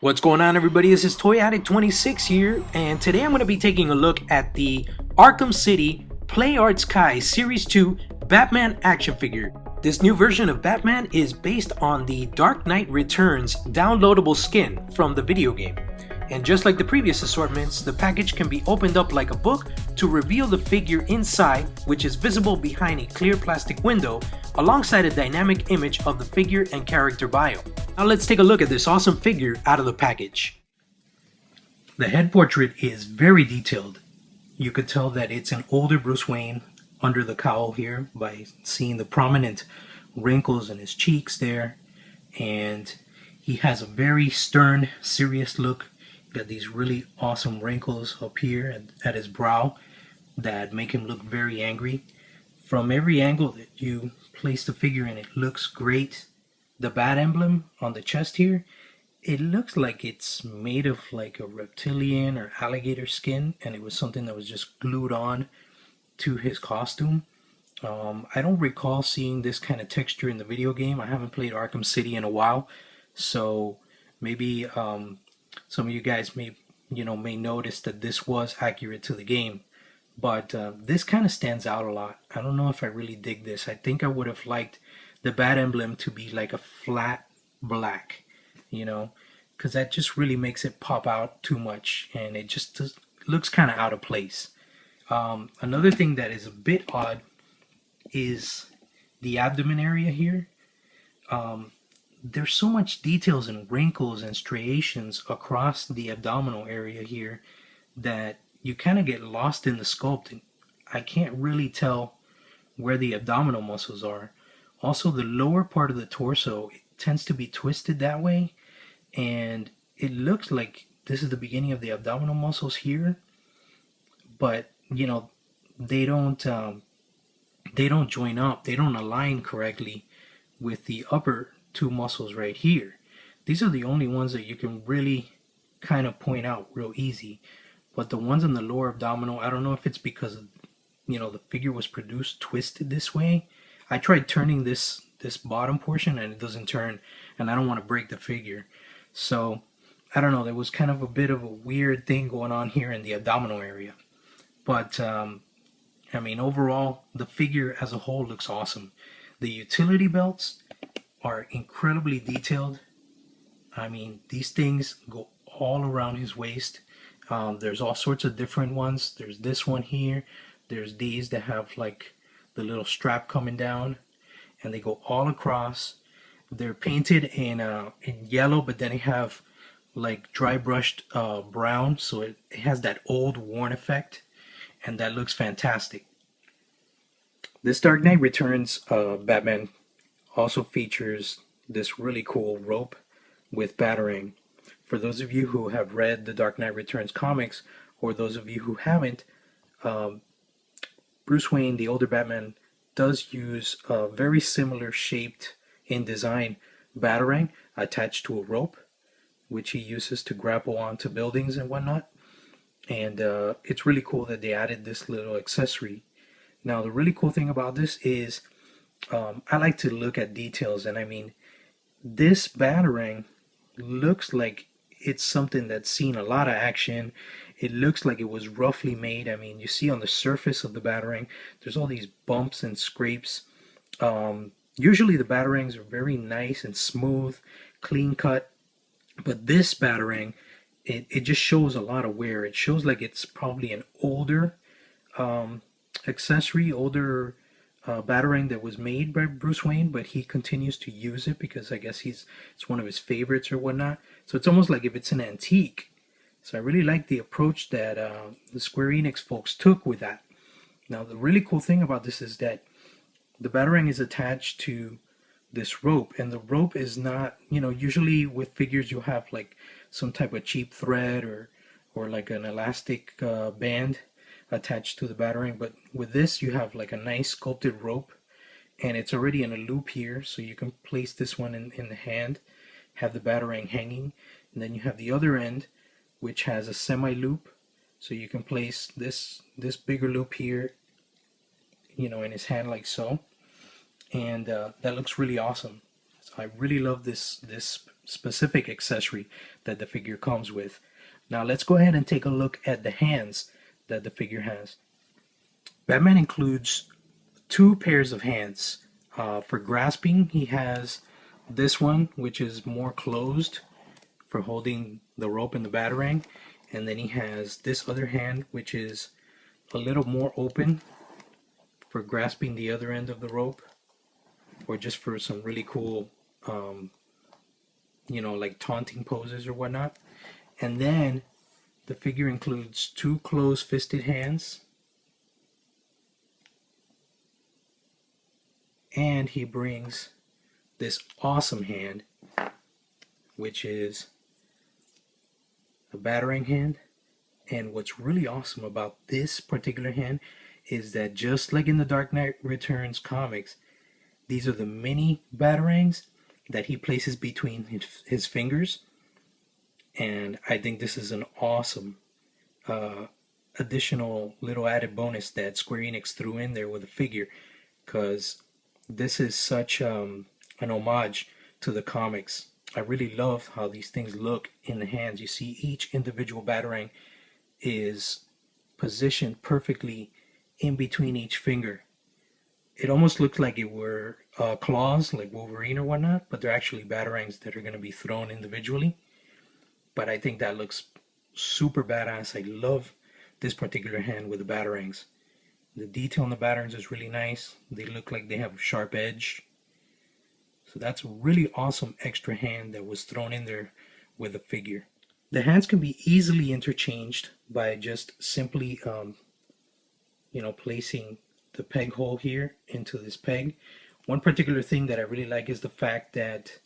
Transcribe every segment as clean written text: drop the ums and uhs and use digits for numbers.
What's going on, everybody? This is Toy Addict 26 here, and today I'm going to be taking a look at the Arkham City Play Arts Kai Series 2 Batman action figure. This new version of Batman is based on the Dark Knight Returns downloadable skin from the video game. And just like the previous assortments, the package can be opened up like a book to reveal the figure inside, which is visible behind a clear plastic window, alongside a dynamic image of the figure and character bio. Now let's take a look at this awesome figure out of the package. The head portrait is very detailed. You could tell that it's an older Bruce Wayne under the cowl here by seeing the prominent wrinkles in his cheeks there. And he has a very stern, serious look. Got these really awesome wrinkles up here at his brow that make him look very angry. From every angle that you place the figure in, it looks great. The bat emblem on the chest here, it looks like it's made of like a reptilian or alligator skin, and it was something that was just glued on to his costume. I don't recall seeing this kind of texture in the video game. I haven't played Arkham City in a while, so maybe some of you guys may notice that this was accurate to the game, but this kind of stands out a lot. I don't know if I really dig this. I think I would have liked the bat emblem to be like a flat black, because that just really makes it pop out too much, and it just looks kind of out of place. Another thing that is a bit odd is the abdomen area here. There's so much details and wrinkles and striations across the abdominal area here that you kind of get lost in the sculpt, and I can't really tell where the abdominal muscles are. Also, the lower part of the torso tends to be twisted that way, and it looks like this is the beginning of the abdominal muscles here, but they don't join up, they don't align correctly with the upper two muscles right here. These are the only ones that you can really kind of point out real easy, but the ones in the lower abdominal, I don't know if it's because the figure was produced twisted this way. I tried turning this bottom portion and it doesn't turn, and I don't want to break the figure, so I don't know, there was kind of a bit of a weird thing going on here in the abdominal area. But I mean, overall the figure as a whole looks awesome. The utility belts are incredibly detailed. I mean, these things go all around his waist. There's all sorts of different ones. There's this one here. There's these that have like the little strap coming down, and they go all across. They're painted in yellow, but then they have like dry brushed brown, so it has that old worn effect, and that looks fantastic. This Dark Knight Returns Batman also features this really cool rope with batarang. For those of you who have read the Dark Knight Returns comics, or those of you who haven't, Bruce Wayne, the older Batman, does use a very similar shaped in design batarang attached to a rope, which he uses to grapple onto buildings and whatnot. And it's really cool that they added this little accessory. Now, the really cool thing about this is I like to look at details, and I mean, this batarang looks like it's something that's seen a lot of action. It looks like it was roughly made. I mean, you see on the surface of the batarang, there's all these bumps and scrapes. Usually the batarangs are very nice and smooth, clean cut, but this batarang, it just shows a lot of wear. It shows like it's probably an older accessory, older batarang that was made by Bruce Wayne, but he continues to use it because I guess it's one of his favorites or whatnot. So it's almost like if it's an antique. So I really like the approach that the Square Enix folks took with that. Now, the really cool thing about this is that the batarang is attached to this rope, and the rope is not, usually with figures you'll have like some type of cheap thread or like an elastic band attached to the batarang, but with this you have like a nice sculpted rope, and it's already in a loop here, so you can place this one in the hand, have the batarang hanging, and then you have the other end which has a semi-loop, so you can place this bigger loop here, in his hand like so, and that looks really awesome. So I really love this specific accessory that the figure comes with. Now let's go ahead and take a look at the hands that the figure has. Batman includes two pairs of hands. For grasping, he has this one, which is more closed for holding the rope and the batarang, and then he has this other hand, which is a little more open for grasping the other end of the rope, or just for some really cool, like taunting poses or whatnot. And then the figure includes two closed-fisted hands, and he brings this awesome hand, which is a batarang hand. And what's really awesome about this particular hand is that, just like in the Dark Knight Returns comics, these are the mini batarangs that he places between his fingers. And I think this is an awesome additional little added bonus that Square Enix threw in there with the figure, because this is such an homage to the comics. I really love how these things look in the hands. You see each individual batarang is positioned perfectly in between each finger. It almost looks like it were claws, like Wolverine or whatnot, but they're actually batarangs that are going to be thrown individually. But I think that looks super badass. I love this particular hand with the batarangs. The detail on the batarangs is really nice. They look like they have a sharp edge. So that's a really awesome extra hand that was thrown in there with the figure. The hands can be easily interchanged by just simply, placing the peg hole here into this peg. One particular thing that I really like is the fact that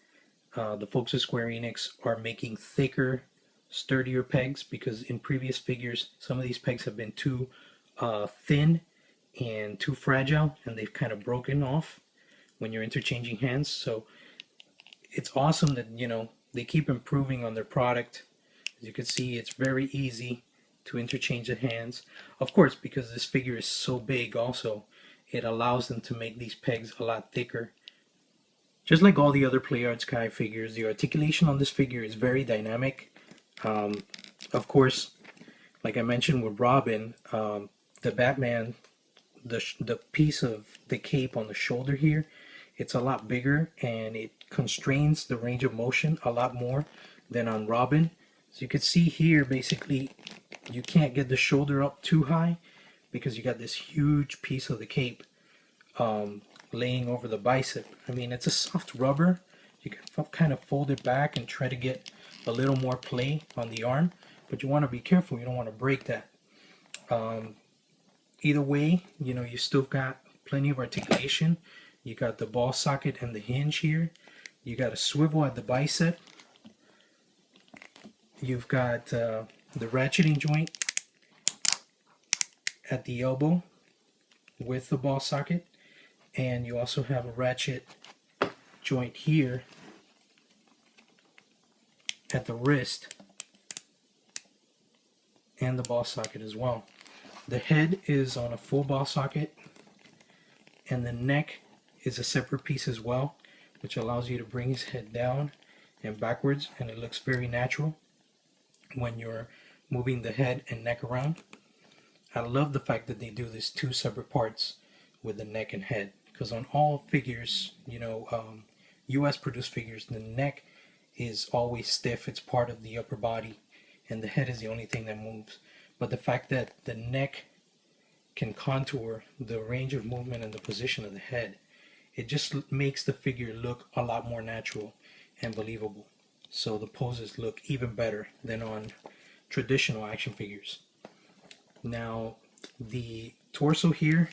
the folks at Square Enix are making thicker, sturdier pegs, because in previous figures, some of these pegs have been too thin and too fragile, and they've kind of broken off when you're interchanging hands. So it's awesome that, they keep improving on their product. As you can see, it's very easy to interchange the hands. Of course, because this figure is so big also, it allows them to make these pegs a lot thicker. Just like all the other PlayArts Kai figures, the articulation on this figure is very dynamic. Of course, like I mentioned with Robin, the Batman, the piece of the cape on the shoulder here, it's a lot bigger, and it constrains the range of motion a lot more than on Robin. So you can see here, basically, you can't get the shoulder up too high because you got this huge piece of the cape laying over the bicep. I mean, it's a soft rubber. You can kind of fold it back and try to get a little more play on the arm, but you want to be careful. You don't want to break that. Either way, you still got plenty of articulation. You got the ball socket and the hinge here. You got a swivel at the bicep. You've got the ratcheting joint at the elbow with the ball socket, and you also have a ratchet joint here at the wrist and the ball socket as well. The head is on a full ball socket, and the neck is a separate piece as well, which allows you to bring his head down and backwards, and it looks very natural when you're moving the head and neck around. I love the fact that they do these two separate parts with the neck and head, because on all figures, US produced figures, the neck is always stiff. It's part of the upper body, and the head is the only thing that moves. But the fact that the neck can contour the range of movement and the position of the head, it just makes the figure look a lot more natural and believable. So the poses look even better than on traditional action figures. Now, the torso here,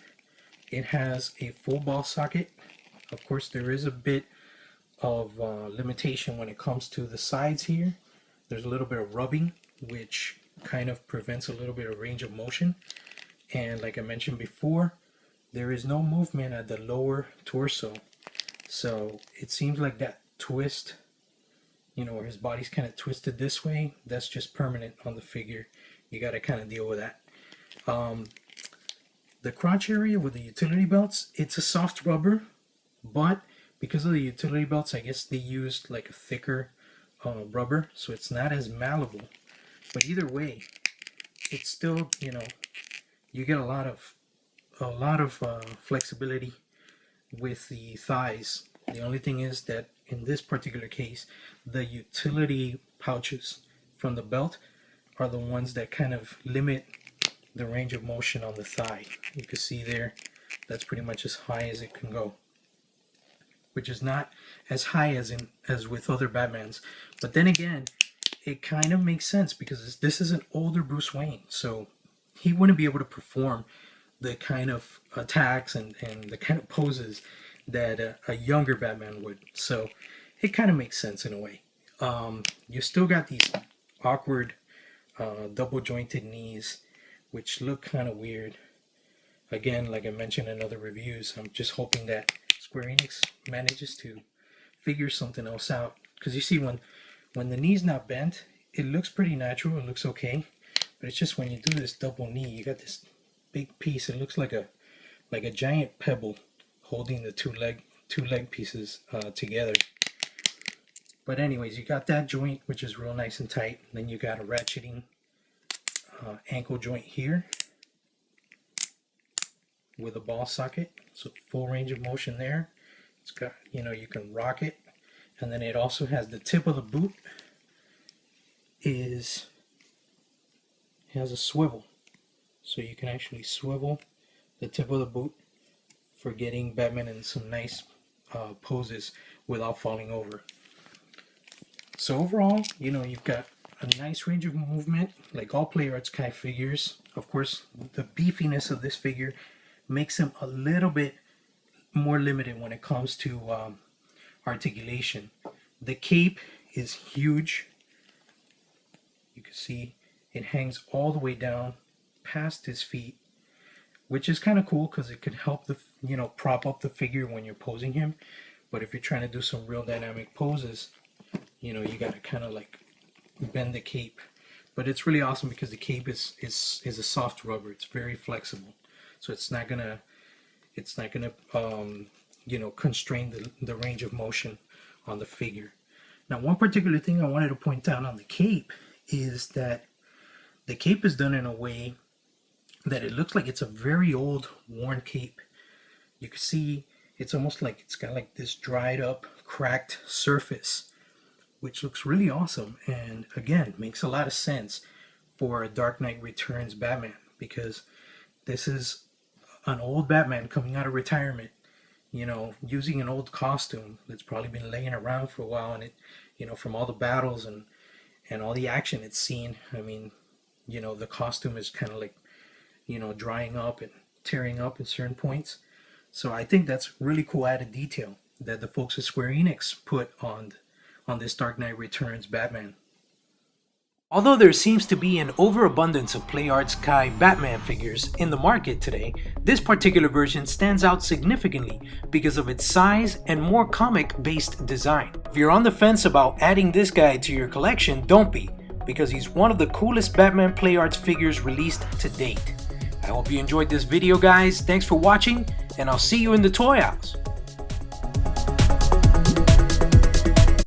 it has a full ball socket. Of course, there is a bit of limitation when it comes to the sides here. There's a little bit of rubbing, which kind of prevents a little bit of range of motion. And like I mentioned before, there is no movement at the lower torso. So it seems like that twist, where his body's kind of twisted this way, that's just permanent on the figure. You got to kind of deal with that. The crotch area with the utility belts, it's a soft rubber, but because of the utility belts, I guess they used like a thicker rubber, so it's not as malleable. But either way, it's still, you get a lot of flexibility with the thighs. The only thing is that in this particular case, the utility pouches from the belt are the ones that kind of limit the range of motion on the thigh. You can see there, that's pretty much as high as it can go, which is not as high as with other Batmans. But then again, it kind of makes sense because this is an older Bruce Wayne, so he wouldn't be able to perform the kind of attacks and the kind of poses that a younger Batman would. So it kind of makes sense in a way. You still got these awkward double jointed knees, which look kind of weird. Again, like I mentioned in other reviews, I'm just hoping that Square Enix manages to figure something else out. Because you see, when the knee's not bent, it looks pretty natural, it looks okay. But it's just when you do this double knee, you got this big piece. It looks like a giant pebble holding the two leg pieces together. But anyways, you got that joint, which is real nice and tight. And then you got a ratcheting ankle joint here with a ball socket, so full range of motion there. It's got, you can rock it. And then it also has the tip of the boot has a swivel, so you can actually swivel the tip of the boot for getting Batman in some nice poses without falling over. So overall, you've got a nice range of movement, like all Play Arts Kai figures. Of course, the beefiness of this figure makes him a little bit more limited when it comes to articulation. The cape is huge. You can see it hangs all the way down past his feet, which is kind of cool because it could help prop up the figure when you're posing him. But if you're trying to do some real dynamic poses, you got to kind of like bend the cape. But it's really awesome because the cape is a soft rubber. It's very flexible, so it's not gonna constrain the range of motion on the figure. Now, one particular thing I wanted to point out on the cape is that the cape is done in a way that it looks like it's a very old, worn cape. You can see it's almost like it's got like this dried up, cracked surface, which looks really awesome, and again, makes a lot of sense for a Dark Knight Returns Batman, because this is an old Batman coming out of retirement, using an old costume that's probably been laying around for a while, and it, from all the battles and all the action it's seen, I mean, the costume is kind of like, drying up and tearing up at certain points. So I think that's really cool added detail that the folks at Square Enix put on this Dark Knight Returns Batman. Although there seems to be an overabundance of Play Arts Kai Batman figures in the market today, this particular version stands out significantly because of its size and more comic-based design. If you're on the fence about adding this guy to your collection, don't be, because he's one of the coolest Batman Play Arts figures released to date. I hope you enjoyed this video, guys. Thanks for watching, and I'll see you in the toy house.